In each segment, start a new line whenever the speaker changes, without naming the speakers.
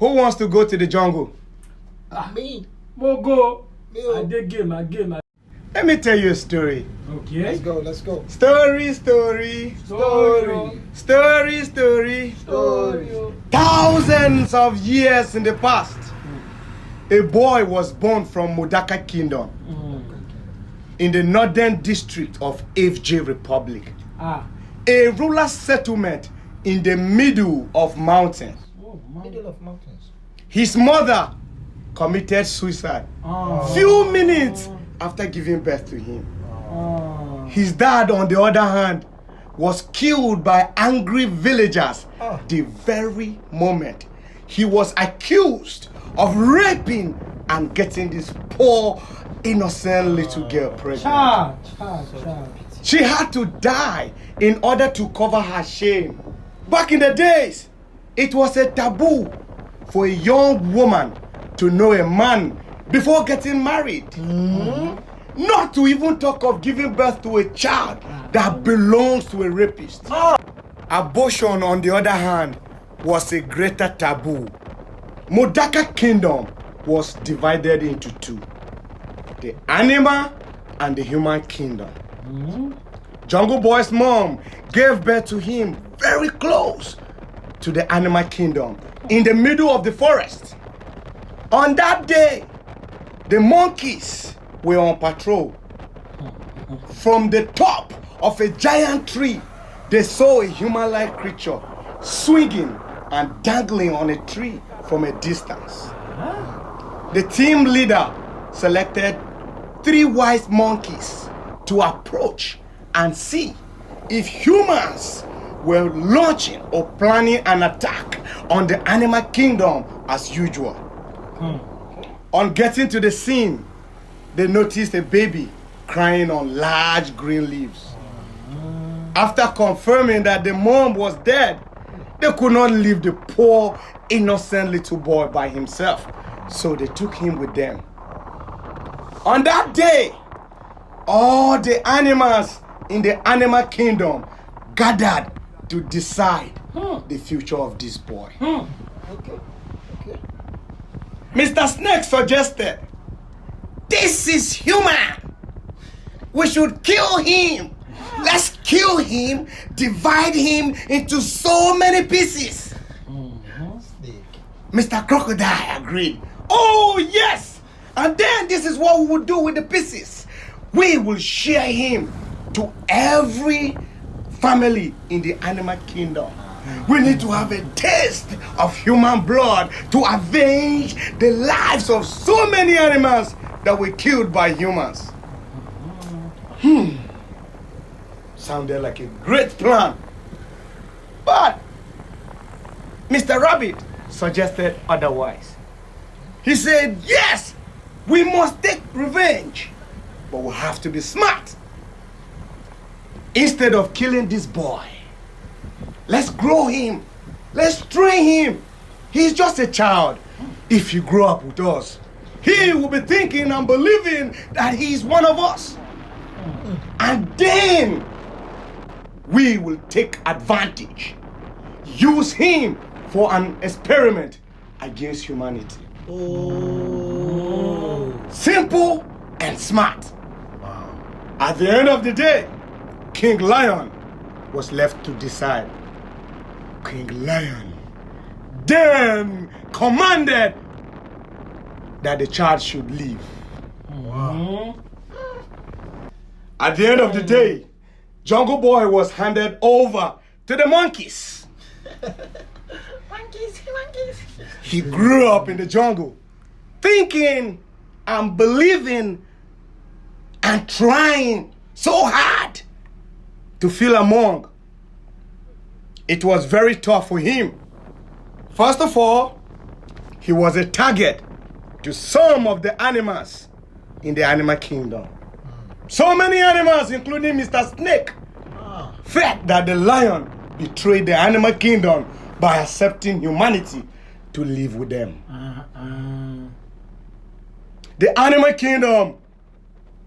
Who wants to go to the jungle?
Me.
We'll go.
Me.
I did game.
Let me tell you a story.
Okay.
Let's go.
Story. Thousands of years in the past, a boy was born from Modaka Kingdom in the northern district of FJ Republic. A rural settlement in the middle of mountains.
Middle of mountains.
His mother committed suicide few minutes after giving birth to him. His dad, on the other hand, was killed by angry villagers the very moment he was accused of raping and getting this poor, innocent little girl pregnant. She had to die in order to cover her shame. Back in the days, it was a taboo for a young woman to know a man before getting married. Not to even talk of giving birth to a child that belongs to a rapist. Abortion, on the other hand, was a greater taboo. Modaka Kingdom was divided into two: the animal and the human kingdom. Jungle Boy's mom gave birth to him very close to the animal kingdom, in the middle of the forest. On that day, the monkeys were on patrol. From the top of a giant tree, they saw a human-like creature swinging and dangling on a tree from a distance. The team leader selected 3 wise monkeys to approach and see if humans were launching or planning an attack on the animal kingdom as usual. On getting to the scene, they noticed a baby crying on large green leaves. After confirming that the mom was dead, they could not leave the poor, innocent little boy by himself, so they took him with them. On that day, all the animals in the animal kingdom gathered to decide the future of this boy.
Okay.
Mr. Snake suggested, "This is human. We should kill him. Let's kill him, divide him into so many pieces." Mr. Crocodile agreed. "Oh, yes! And then this is what we will do with the pieces. We will share him to every family in the animal kingdom. We need to have a taste of human blood to avenge the lives of so many animals that were killed by humans." Sounded like a great plan. But Mr. Rabbit suggested otherwise. He said, "Yes, we must take revenge, but we have to be smart. Instead of killing this boy, let's grow him. Let's train him. He's just a child. If he grow up with us, he will be thinking and believing that he's one of us. And then we will take advantage. Use him for an experiment against humanity." Simple and smart. At the end of the day, King Lion was left to decide. King Lion then commanded that the child should live. At the end of the day, Jungle Boy was handed over to the monkeys.
Monkeys.
He grew up in the jungle, thinking and believing and trying so hard to feel among. It was very tough for him. First of all, he was a target to some of the animals in the animal kingdom. So many animals, including Mr. Snake, felt that the lion betrayed the animal kingdom by accepting humanity to live with them. The animal kingdom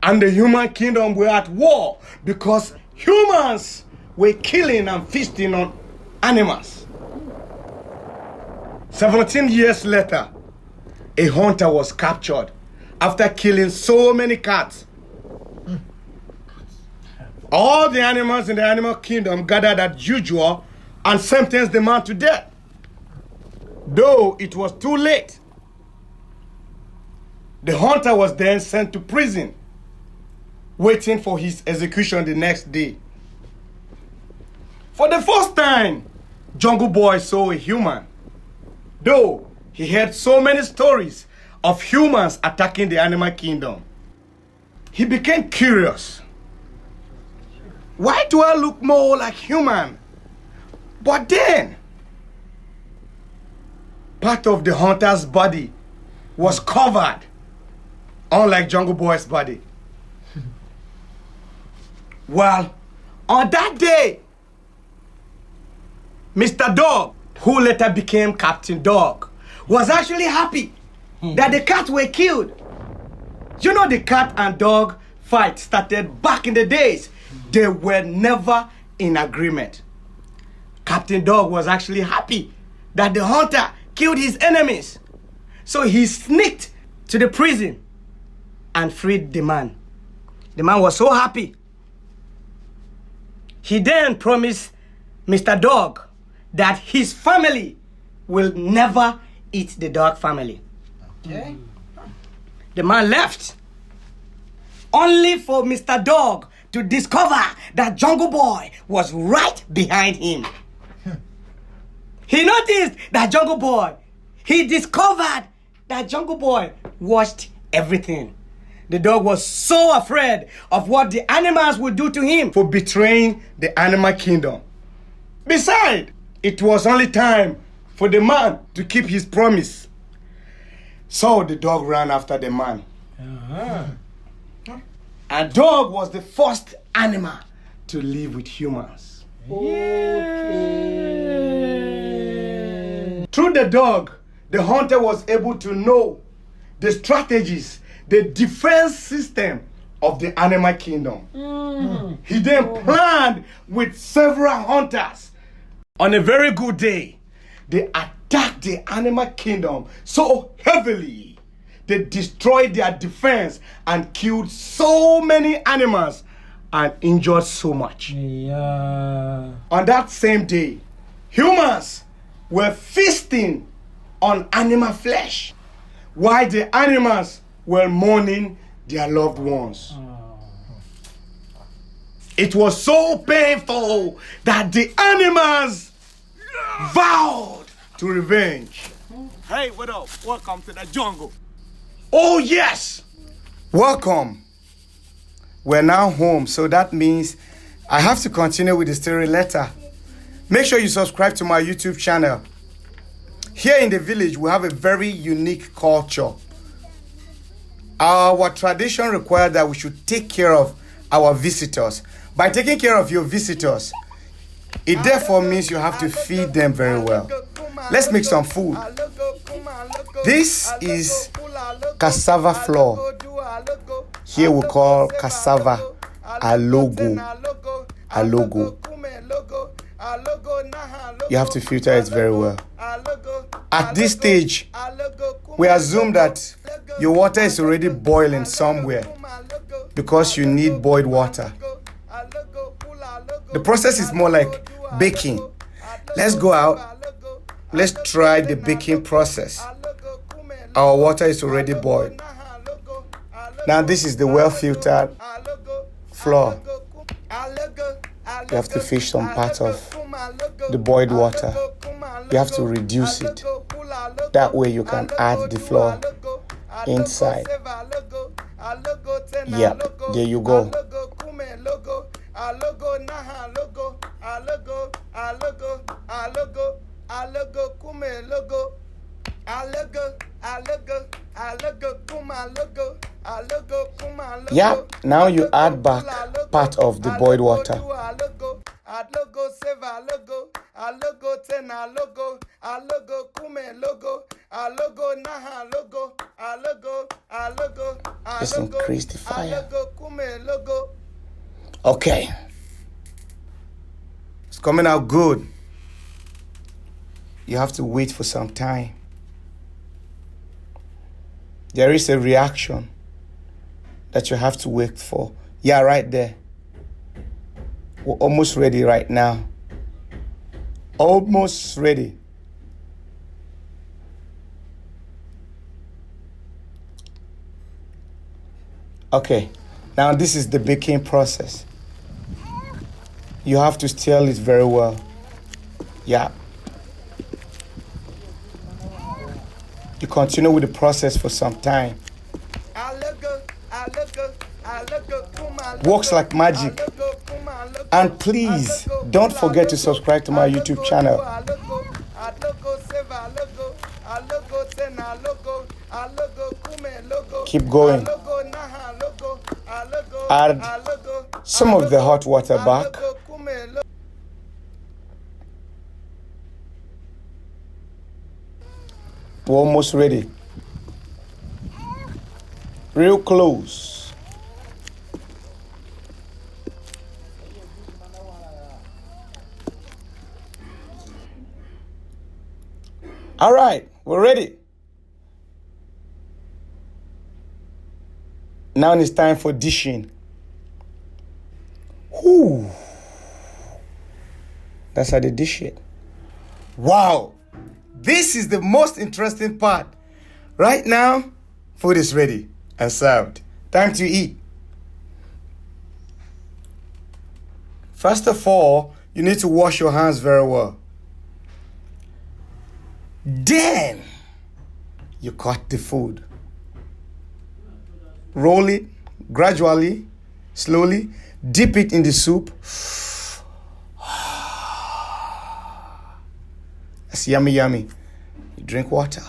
and the human kingdom were at war because humans were killing and feasting on animals. 17 years later, a hunter was captured after killing so many cats. All the animals in the animal kingdom gathered as usual and sentenced the man to death. Though it was too late, the hunter was then sent to prison, waiting for his execution the next day. For the first time, Jungle Boy saw a human. Though he heard so many stories of humans attacking the animal kingdom, he became curious. Why do I look more like human? But then, part of the hunter's body was covered, unlike Jungle Boy's body. Well, on that day, Mr. Dog, who later became Captain Dog, was actually happy that the cats were killed. You know, the cat and dog fight started back in the days. They were never in agreement. Captain Dog was actually happy that the hunter killed his enemies. So he sneaked to the prison and freed the man. The man was so happy. He then promised Mr. Dog that his family will never eat the dog family.
Okay.
The man left, only for Mr. Dog to discover that Jungle Boy was right behind him. He noticed that Jungle Boy, he discovered that Jungle Boy watched everything. The dog was so afraid of what the animals would do to him for betraying the animal kingdom. Besides, it was only time for the man to keep his promise. So the dog ran after the man. And dog was the first animal to live with humans.
Okay.
Through the dog, the hunter was able to know the strategies, the defense system of the animal kingdom. He then planned with several hunters. On a very good day, they attacked the animal kingdom so heavily, they destroyed their defense and killed so many animals and injured so much.
Yeah.
On that same day, humans were feasting on animal flesh, while the animals were mourning their loved ones. It was so painful that the animals vowed to revenge. Hey, what up? Welcome to the jungle. Oh, yes. Welcome. We're now home, so that means I have to continue with the story later. Make sure you subscribe to my YouTube channel. Here in the village, we have a very unique culture. Our tradition requires that we should take care of our visitors. By taking care of your visitors, it therefore means you have to feed them very well. Let's make some food. This is cassava flour. Here we call cassava alogo. Alogo. You have to filter it very well. At this stage, we assume that your water is already boiling somewhere because you need boiled water. The process is more like baking. Let's go out. Let's try the baking process. Our water is already boiled. Now this is the well-filtered flour. You have to fish some part of the boiled water. You have to reduce it. That way you can add the flour inside. Yep, there you go. Yeah, now you add back part of the boiled water. Just increase the fire. Okay. It's coming out good. you have to wait for some time. There is a reaction that you have to wait for. Yeah, right there. We're almost ready right now. Almost ready. Okay, now this is the baking process. You have to stir it very well. Yeah. You continue with the process for some time. Works like magic. And please don't forget to subscribe to my YouTube channel. Keep going. Add some of the hot water back. We're almost ready. Real close. All right, we're ready. Now it's time for dishing. Whew. That's how they dish it. Wow. This is the most interesting part. Right now, food is ready and served. Time to eat. First of all, you need to wash your hands very well. Then, you cut the food. Roll it gradually, slowly. Dip it in the soup. That's yummy, yummy. You drink water.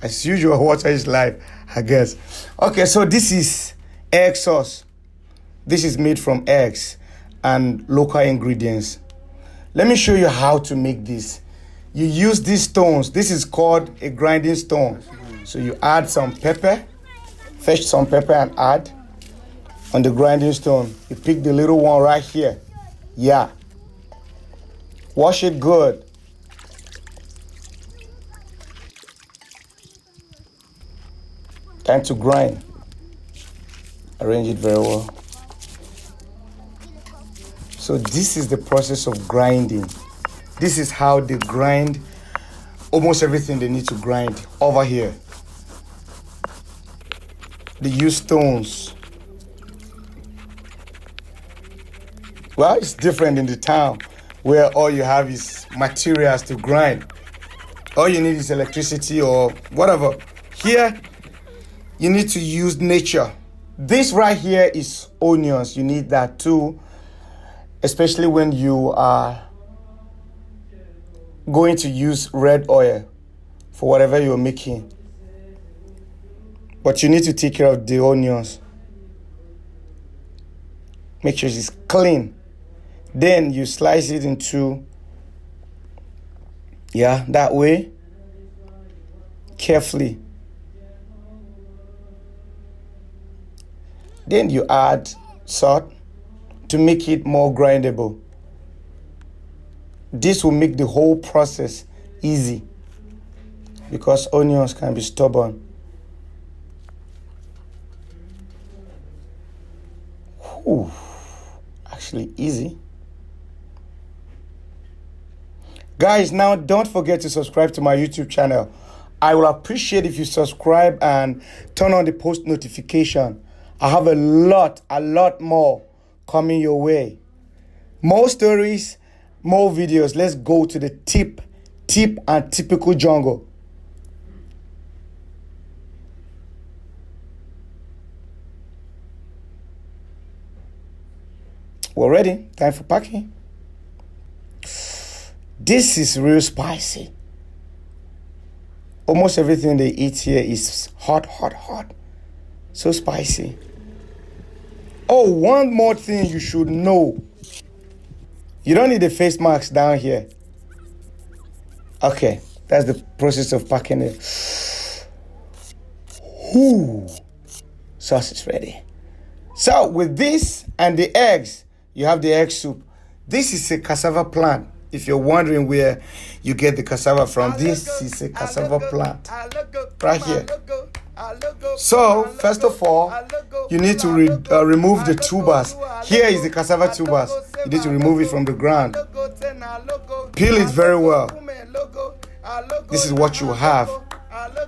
As usual, water is life, I guess. Okay, so this is egg sauce. This is made from eggs and local ingredients. Let me show you how to make this. You use these stones. This is called a grinding stone. So you add some pepper, fetch some pepper and add on the grinding stone. You pick the little one right here. Yeah. Wash it good. Time to grind. Arrange it very well. So this is the process of grinding. This is how they grind almost everything they need to grind over here. They use stones. Well, it's different in the town where all you have is materials to grind. All you need is electricity or whatever. Here, you need to use nature. This right here is onions. You need that too, especially when you are going to use red oil for whatever you're making. But you need to take care of the onions. Make sure it's clean. Then you slice it into, that way, carefully. Then you add salt to make it more grindable. This will make the whole process easy because onions can be stubborn. Whew. Actually easy. Guys, now don't forget to subscribe to my YouTube channel. I will appreciate if you subscribe and turn on the post notification. I have a lot more coming your way. More stories, more videos. Let's go to the tip and typical jungle. We're ready. Time for packing. This is real spicy. Almost everything they eat here is hot. So spicy. Oh, one more thing you should know. You don't need the face mask down here. Okay, that's the process of packing it. Ooh, sauce is ready. So with this and the eggs, you have the egg soup. This is a cassava plant. If you're wondering where you get the cassava from, this is a cassava plant right here. So, first of all, you need to remove the tubers. Here is the cassava tubers. You need to remove it from the ground. Peel it very well. This is what you have.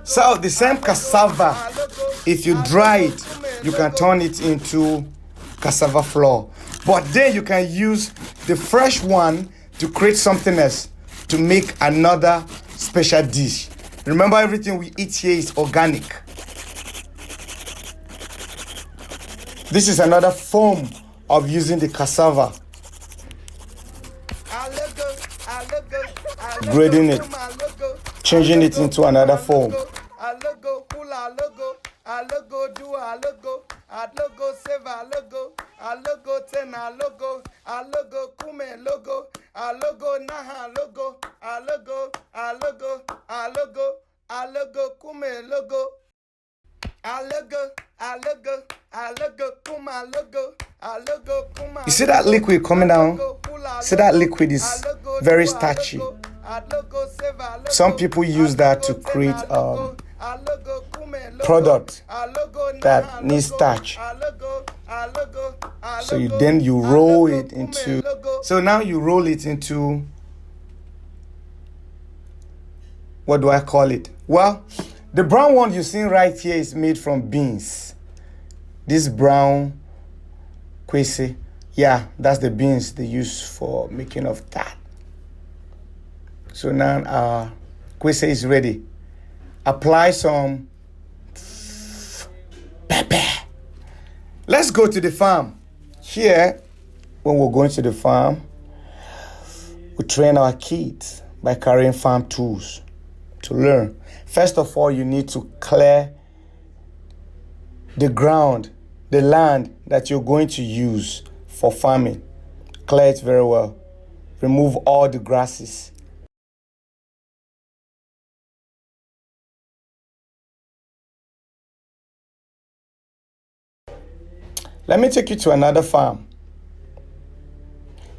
So, the same cassava, if you dry it, you can turn it into cassava flour. But then you can use the fresh one to create something else, to make another special dish. Remember, everything we eat here is organic. This is another form of using the cassava. Grading it, changing it into another form. You see that liquid coming down? See, that liquid is very starchy. Some people use that to create product that needs starch. So you roll it into. So now you roll it into. What do I call it? Well, the brown one you see right here is made from beans. This brown kwese, yeah, that's the beans they use for making of that. So now our kwese is ready. Apply some pepper. Let's go to the farm. Here, when we're going to the farm, we train our kids by carrying farm tools to learn. First of all, you need to clear the ground, the land that you're going to use for farming. Clear it very well. Remove all the grasses. Let me take you to another farm.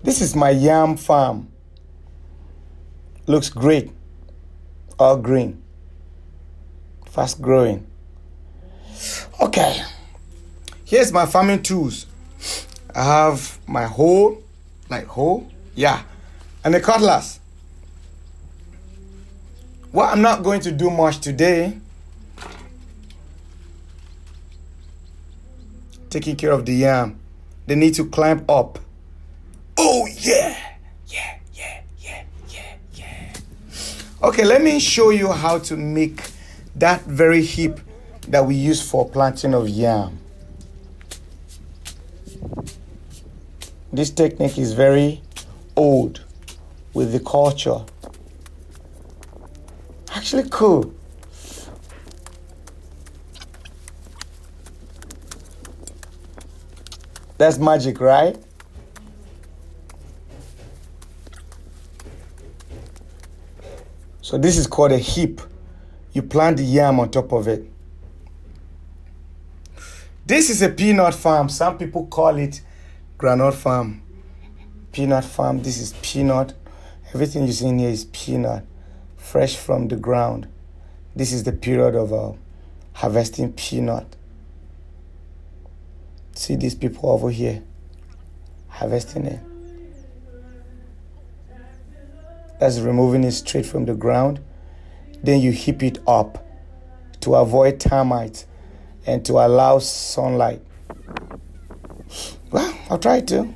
This is my yam farm. Looks great. All green. Fast growing. Okay. Here's my farming tools. I have my hoe, yeah, and a cutlass. Well, I'm not going to do much today. Taking care of the yam. They need to climb up. Oh, yeah. Okay, let me show you how to make that very heap that we use for planting of yam. This technique is very old with the culture. Actually cool. That's magic, right? So this is called a heap. You plant the yam on top of it. This is a peanut farm. Some people call it granite farm. Peanut farm. This is peanut. Everything you see in here is peanut. Fresh from the ground. This is the period of harvesting peanut. See these people over here harvesting it. That's removing it straight from the ground. Then you heap it up to avoid termites and to allow sunlight. Well, I'll try to.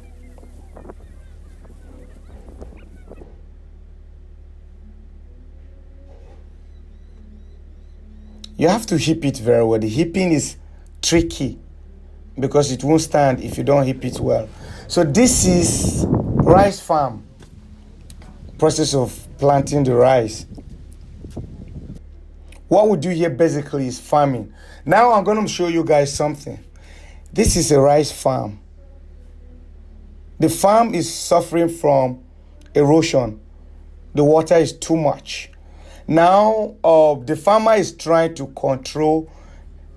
You have to heap it very well. The heaping is tricky because it won't stand if you don't heap it well. So this is rice farm. Process of planting the rice. What we do here basically is farming. Now I'm going to show you guys something. This is a rice farm. The farm is suffering from erosion. The water is too much. Now the farmer is trying to control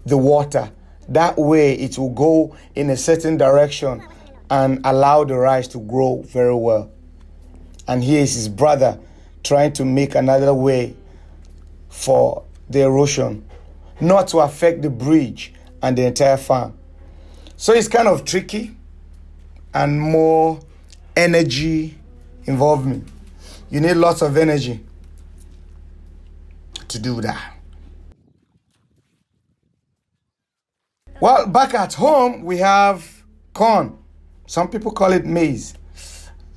the water. That way it will go in a certain direction and allow the rice to grow very well. And here is his brother trying to make another way for the erosion, not to affect the bridge and the entire farm. So it's kind of tricky and more energy involvement. You need lots of energy to do that. Well, back at home, we have corn. Some people call it maize.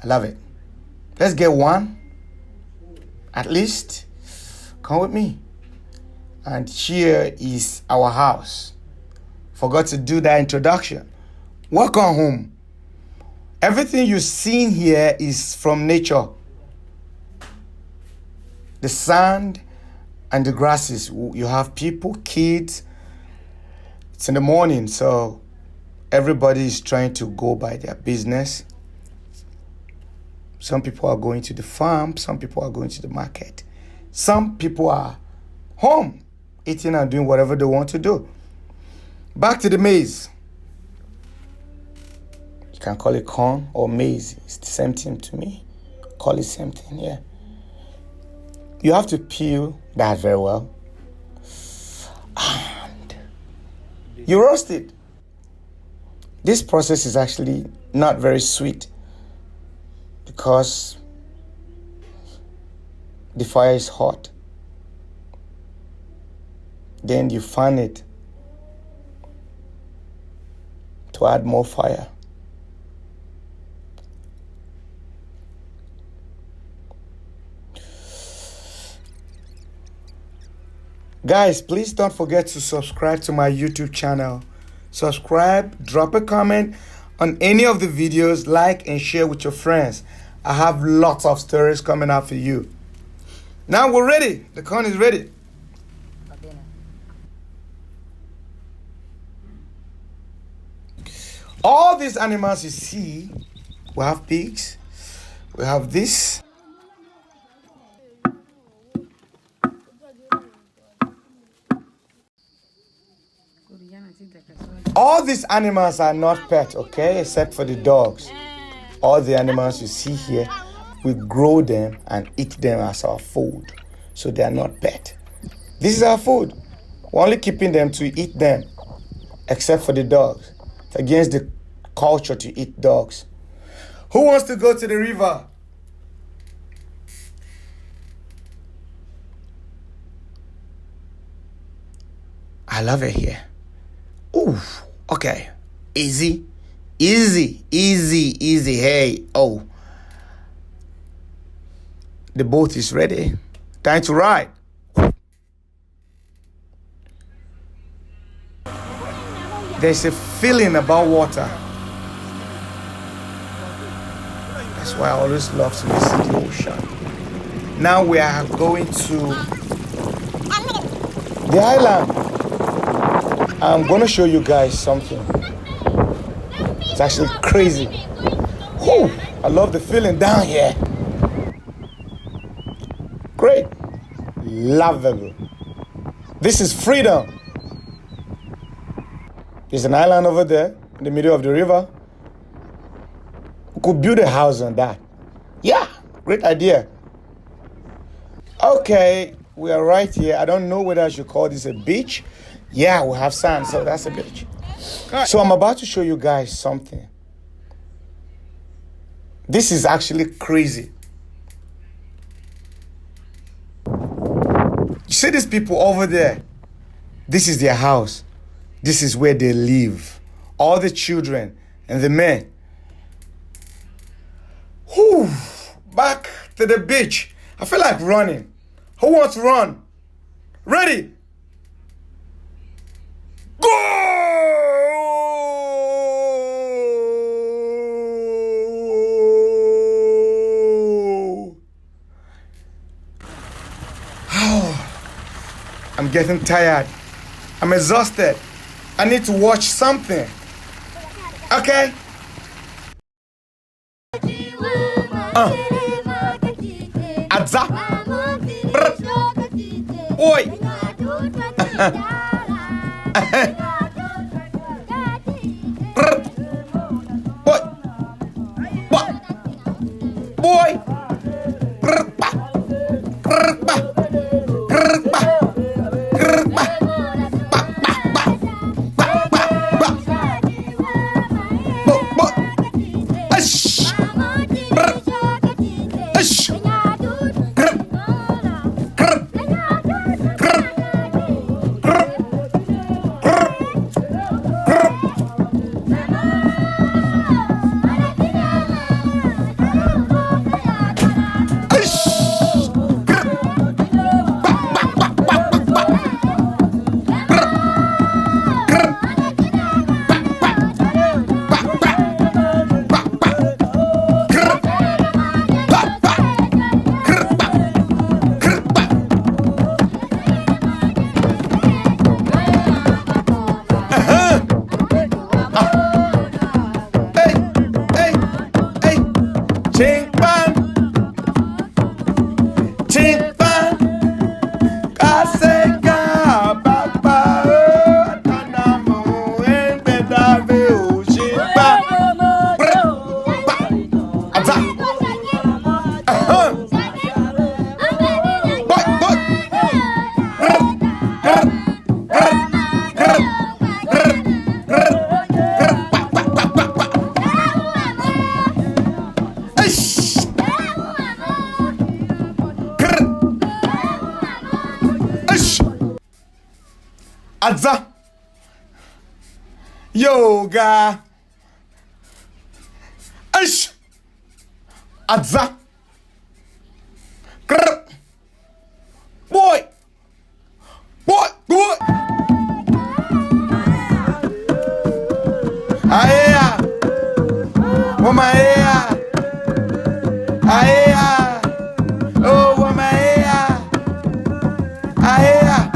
I love it. Let's get one, at least. Come with me. And here is our house. Forgot to do that introduction. Welcome home. Everything you've seen here is from nature. The sand and the grasses. You have people, kids. It's in the morning, so everybody is trying to go by their business. Some people are going to the farm. Some people are going to the market. Some people are home, eating and doing whatever they want to do. Back to the maize. You can call it corn or maize. It's the same thing to me. Call it same thing, yeah. You have to peel that very well. And you roast it. This process is actually not very sweet because the fire is hot. Then you fan it to add more fire. Guys, please don't forget to subscribe to my YouTube channel. Subscribe, drop a comment on any of the videos, like and share with your friends. I have lots of stories coming out for you. Now we're ready. The corn is ready. All these animals you see, we have pigs, we have this. All these animals are not pet, okay, except for the dogs. All the animals you see here, we grow them and eat them as our food. So they are not pet. This is our food. We're only keeping them to eat them, except for the dogs. It's against the culture to eat dogs. Who wants to go to the river? I love it here. Ooh, okay. Easy, easy, easy, easy. Hey, oh. The boat is ready. Time to ride. There's a feeling about water. That's why I always love to visit the ocean. Now we are going to the island. I'm going to show you guys something. It's actually crazy. Whew, I love the feeling down here. Great. Lovable. This is freedom. There's an island over there in the middle of the river. We could build a house on that. Yeah, great idea. Okay, we are right here. I don't know whether I should call this a beach. Yeah, we have sand, so that's a beach. So I'm about to show you guys something. This is actually crazy. You see these people over there? This is their house. This is where they live. All the children and the men. Whew, back to the beach. I feel like running. Who wants to run? Ready? Go! Oh, I'm getting tired. I'm exhausted. I need to watch something. Okay? Adza. Oi. Boy. Quasega baba tanamo embedave ojiba. Aza. Aza. Yoga. Ish. Aza. Grr. Boy. Boy. Boy. Aea. Woman aea. Aea. Oh, woman aea. Aea.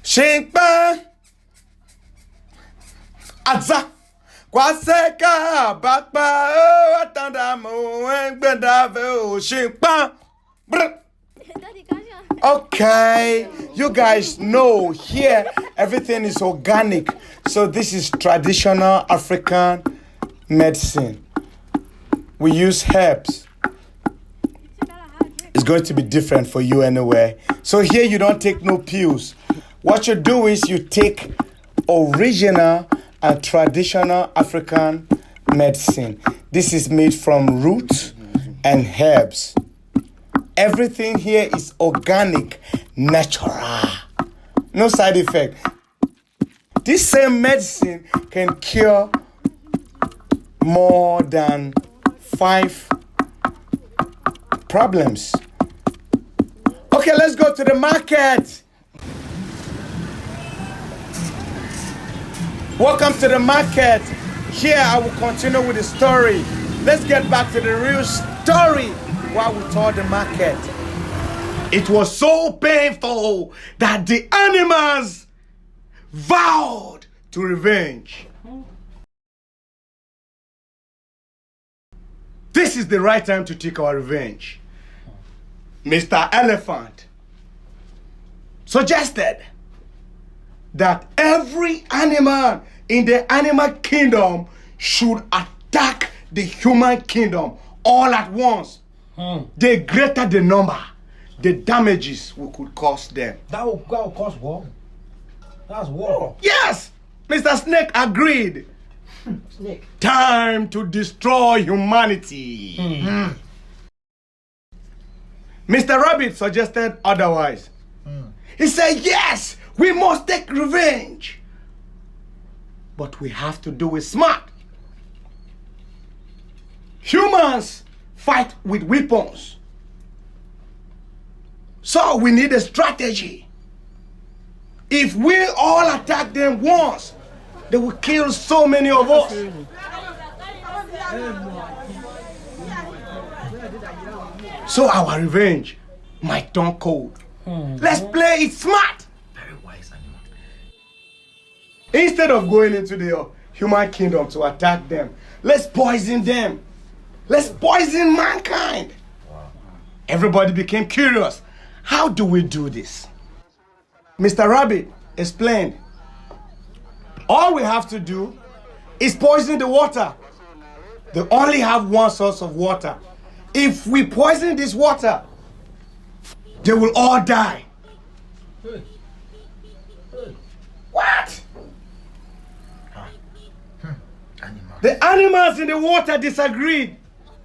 Shinkba Aza Kwaseka Bakba Atandamo Engbendave Shinkba. Okay, you guys know here everything is organic. So this is traditional African medicine. We use herbs. It's going to be different for you anyway. So here you don't take no pills. What you do is you take original and traditional African medicine. This is made from roots and herbs. Everything here is organic, natural. No side effect. This same medicine can cure more than 5 problems. Okay, let's go to the market. Welcome to the market. Here I will continue with the story. Let's get back to the real story while we tour the market. It was so painful that the animals vowed to revenge. This is the right time to take our revenge. Mr. Elephant suggested that every animal in the animal kingdom should attack the human kingdom all at once. The greater the number, the damages we could cause them.
That will cause war. That's war.
Yes, Mr. Snake agreed.
Snake.
Time to destroy humanity. Mr. Rabbit suggested otherwise. He said, yes, we must take revenge. But we have to do it smart. Humans fight with weapons. So we need a strategy. If we all attack them once, they will kill so many of us. So our revenge might turn cold. Let's play it smart.
Very wise animal.
Instead of going into the human kingdom to attack them, let's poison them. Let's poison mankind. Everybody became curious. How do we do this? Mr. Rabbit explained. All we have to do is poison the water. They only have one source of water. If we poison this water, they will all die. What? The animals in the water disagreed.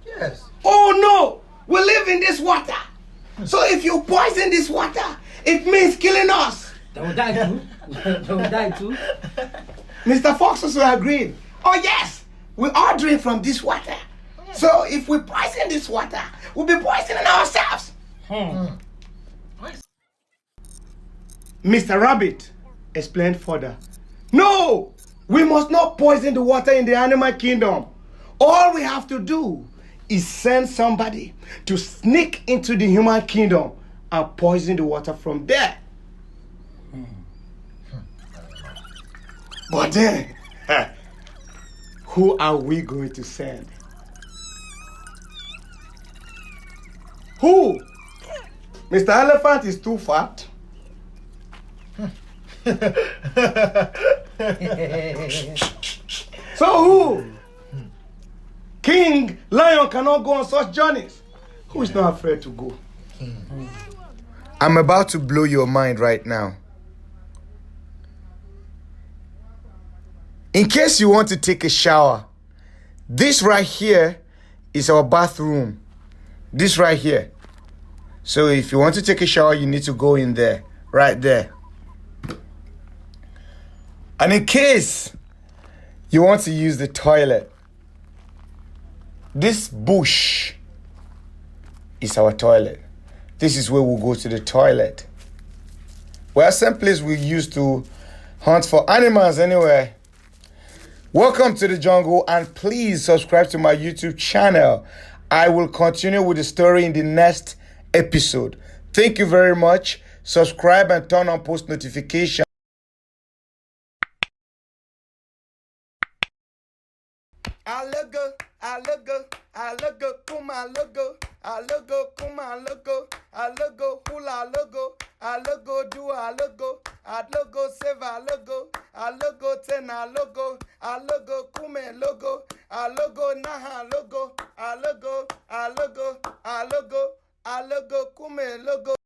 Yes.
Oh no, we live in this water. So if you poison this water, it means killing us.
They will die too. They will die too.
Mr. Fox also agreed. Oh yes, we all drink from this water. So if we poison this water, we'll be poisoning ourselves. Mr. Rabbit explained further. No, we must not poison the water in the animal kingdom. All we have to do is send somebody to sneak into the human kingdom and poison the water from there. But then, who are we going to send? Who? Mr. Elephant is too fat. So who? King Lion cannot go on such journeys. Who is not afraid to go? I'm about to blow your mind right now. In case you want to take a shower, this right here is our bathroom. This right here. So if you want to take a shower, you need to go in there, right there. And in case you want to use the toilet, this bush is our toilet. This is where we'll go to the toilet. Well, same place we used to hunt for animals anyway. Welcome to the jungle, and please subscribe to my YouTube channel. I will continue with the story in the next episode. Thank you very much. Subscribe and turn on post notifications. I look good, I look good, I look good, kuma look good, I look good, kuma look good, I look good, hula look good, I look good, do I look good, I look good, save I look good, I look good, ten I look good, I look good, kume look good, I look good, naha look good, I look good, I look good, I look good, I look good, kume look good.